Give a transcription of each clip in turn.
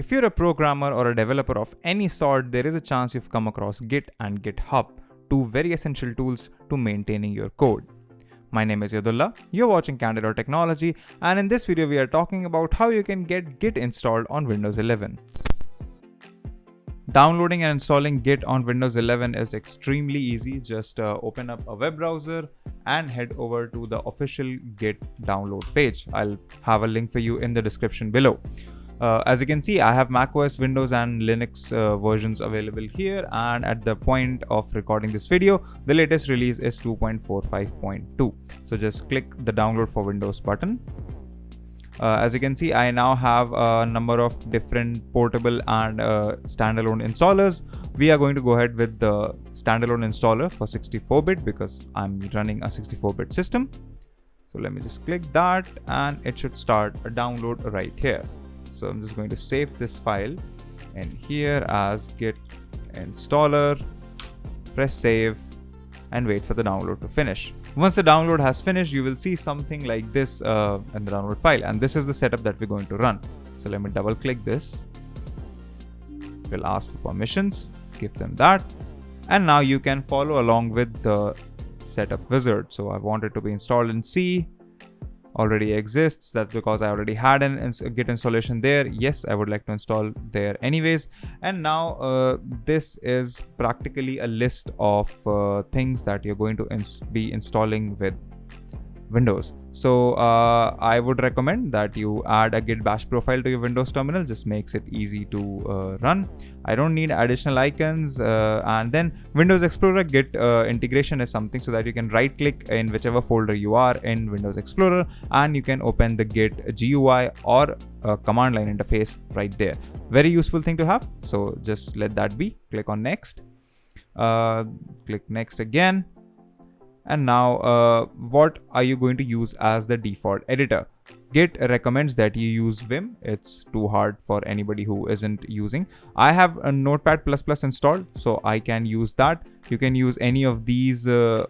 If you're a programmer or a developer of any sort, there is a chance you've come across Git and GitHub, two very essential tools to maintaining your code. My name is Yadullah, you're watching Candid.Technology, and in this video we are talking about how you can get Git installed on Windows 11. Downloading and installing Git on Windows 11 is extremely easy. Just open up a web browser and head over to the official Git download page. I'll have a link for you in the description below. As you can see, I have macOS, Windows and Linux versions available here, and at the point of recording this video, the latest release is 2.45.2. So just click the download for Windows button. As you can see, I now have a number of different portable and standalone installers. We are going to go ahead with the standalone installer for 64-bit because I'm running a 64-bit system. So let me just click that and it should start a download right here. So I'm just going to save this file in here as git installer, press save and wait for the download to finish. Once the download has finished, you will see something like this in the download file, and this is the setup that we're going to run. So let me double click this. We'll ask for permissions, give them that, and now you can follow along with the setup wizard. So I want it to be installed in C. Already exists. That's because I already had a Git installation there. Yes, I would like to install there anyways. And now this is practically a list of things that you're going to be installing with Windows. So I would recommend that you add a Git bash profile to your Windows terminal. Just makes it easy to run. I don't need additional icons, and then Windows Explorer Git integration is something so that you can right click in whichever folder you are in Windows Explorer and you can open the Git GUI or command line interface right there. Very useful thing to have. So just let that be. Click on next, click next again. And now what are you going to use as the default editor? Git recommends that you use Vim. It's too hard for anybody who isn't using. I have a Notepad++ installed, so I can use that. You can use any of these other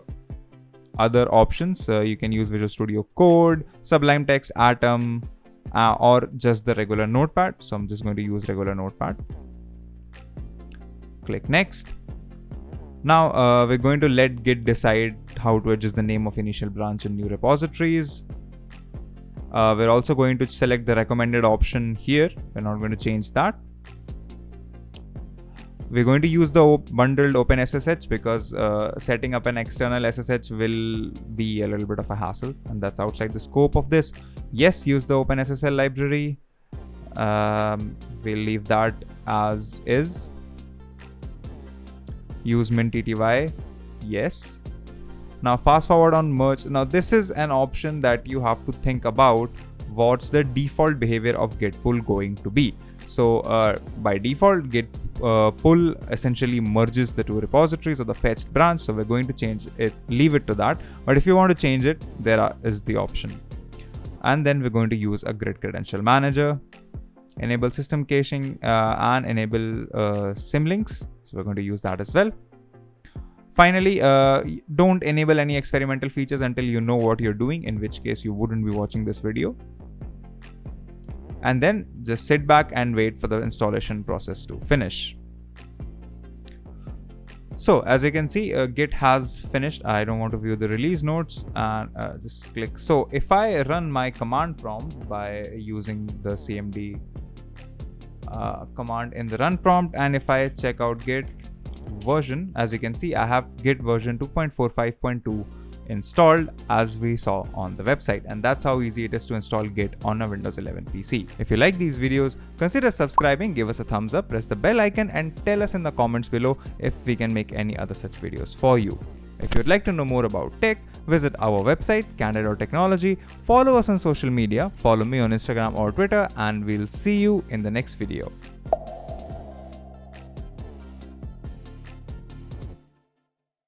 options. You can use Visual Studio Code, Sublime Text, Atom, or just the regular Notepad. So I'm just going to use regular Notepad. Click next. Now we're going to let Git decide how to adjust the name of initial branch in new repositories. We're also going to select the recommended option here. We're not going to change that. We're going to use the bundled OpenSSH because setting up an external SSH will be a little bit of a hassle, and that's outside the scope of this. Yes, use the OpenSSL library. We'll leave that as is. Use MintTTY, yes. Now fast forward on merge. Now this is an option that you have to think about. What's the default behavior of git pull going to be? So by default, git pull essentially merges the two repositories or the fetched branch. So we're going to change it, leave it to that. But if you want to change it, there is the option. And then we're going to use a git credential manager, enable system caching and enable symlinks. So we're going to use that as well. Finally, don't enable any experimental features until you know what you're doing, in which case you wouldn't be watching this video. And then just sit back and wait for the installation process to finish. So as you can see, Git has finished. I don't want to view the release notes, and just click. So if I run my command prompt by using the cmd command in the run prompt, and if I check out Git version, as you can see, I have Git version 2.45.2 installed as we saw on the website, and that's how easy it is to install Git on a Windows 11 PC. If you like these videos, consider subscribing, give us a thumbs up, press the bell icon and tell us in the comments below if we can make any other such videos for you. If you'd like to know more about tech, visit our website Candid.Technology, follow us on social media, follow me on Instagram or Twitter, and we'll see you in the next video.